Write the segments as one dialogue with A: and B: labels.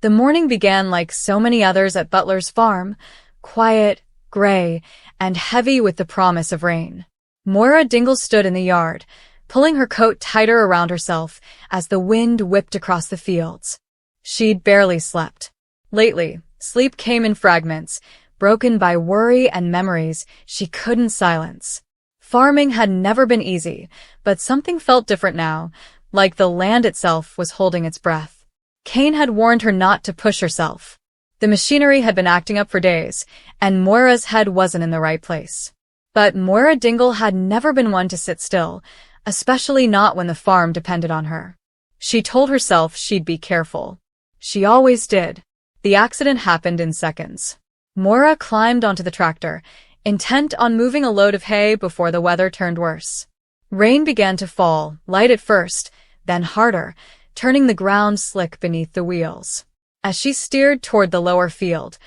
A: The morning began like so many others at Butler's farm, quiet, gray, and heavy with the promise of rain. Moira Dingle stood in the yard, pulling her coat tighter around herself as the wind whipped across the fields. She'd barely slept. Lately, sleep came in fragments, broken by worry and memories she couldn't silence. Farming had never been easy, but something felt different now, like the land itself was holding its breath. Cain had warned her not to push herself. The machinery had been acting up for days, and Moira's head wasn't in the right place. But Moira Dingle had never been one to sit still, especially not when the farm depended on her. She told herself she'd be careful. She always did. The accident happened in seconds. Moira climbed onto the tractor, intent on moving a load of hay before the weather turned worse. Rain began to fall, light at first, then harder, turning the ground slick beneath the wheels. As she steered toward the lower field,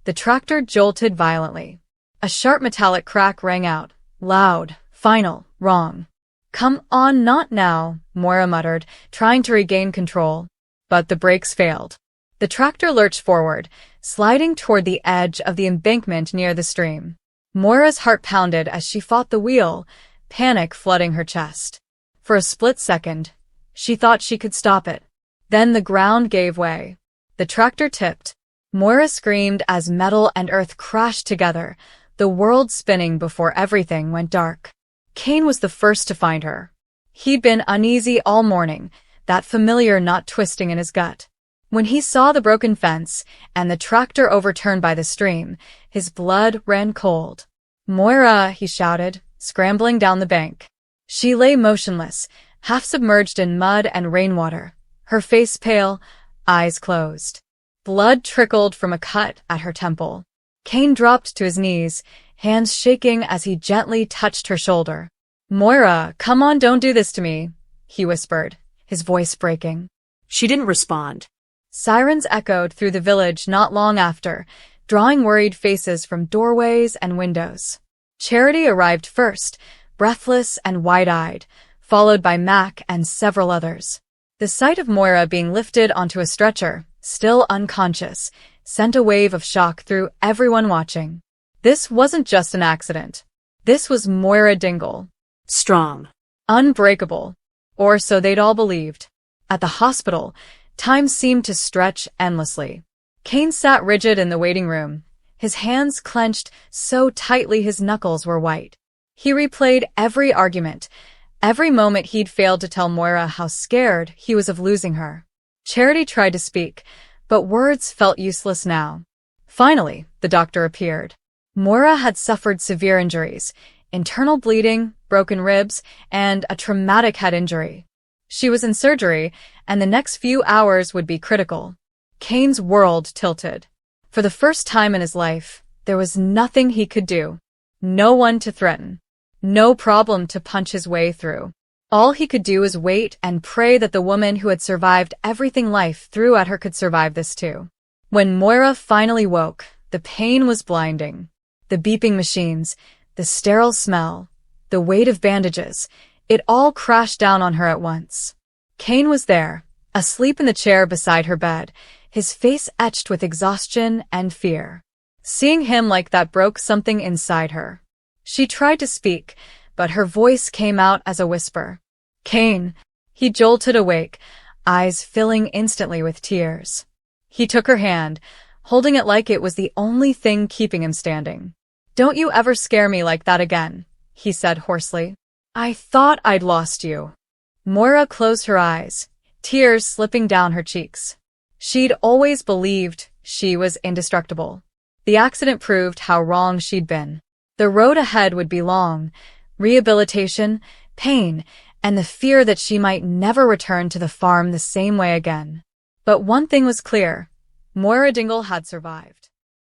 A: the tractor jolted violently. A sharp metallic crack rang out, loud, final, wrong. "Come on, not now," Moira muttered, trying to regain control. But the brakes failed. The tractor lurched forward, sliding toward the edge of the embankment near the stream. Moira's heart pounded as she fought the wheel, panic flooding her chest. For a split second, she thought she could stop it. Then the ground gave way. The tractor tipped. Moira screamed as metal and earth crashed together, the world spinning before everything went dark. Cain was the first to find her. He'd been uneasy all morning, that familiar knot twisting in his gut. When he saw the broken fence and the tractor overturned by the stream, his blood ran cold. "Moira," he shouted, scrambling down the bank. She lay motionless, half submerged in mud and rainwater, her face pale, eyes closed. Blood trickled from a cut at her temple. Cain dropped to his knees, hands shaking as he gently touched her shoulder. "Moira, come on, don't do this to me," he whispered, his voice breaking.
B: She didn't respond.
A: Sirens echoed through the village not long after, drawing worried faces from doorways and windows. Charity arrived first, breathless and wide-eyed, followed by Mac and several others. The sight of Moira being lifted onto a stretcher, still unconscious, sent a wave of shock through everyone watching. This wasn't just an accident. This was Moira Dingle.
B: Strong.
A: Unbreakable. Or so they'd all believed. At the hospital, time seemed to stretch endlessly. Cain sat rigid in the waiting room, his hands clenched so tightly his knuckles were white. He replayed every argument, every moment he'd failed to tell Moira how scared he was of losing her. Charity tried to speak, but words felt useless now. Finally, the doctor appeared. Moira had suffered severe injuries, internal bleeding, broken ribs, and a traumatic head injury. She was in surgery, and the next few hours would be critical. Cain's world tilted. For the first time in his life, there was nothing he could do. No one to threaten. No problem to punch his way through. All he could do was wait and pray that the woman who had survived everything life threw at her could survive this too. When Moira finally woke, the pain was blinding. The beeping machines, the sterile smell, the weight of bandages, it all crashed down on her at once. Cain was there, asleep in the chair beside her bed, his face etched with exhaustion and fear. Seeing him like that broke something inside her. She tried to speak, but her voice came out as a whisper. "Cain." He jolted awake, eyes filling instantly with tears. He took her hand, holding it like it was the only thing keeping him standing. "Don't you ever scare me like that again," he said hoarsely. "I thought I'd lost you." Moira closed her eyes, tears slipping down her cheeks. She'd always believed she was indestructible. The accident proved how wrong she'd been. The road ahead would be long, rehabilitation, pain, and the fear that she might never return to the farm the same way again. But one thing was clear, Moira Dingle had survived.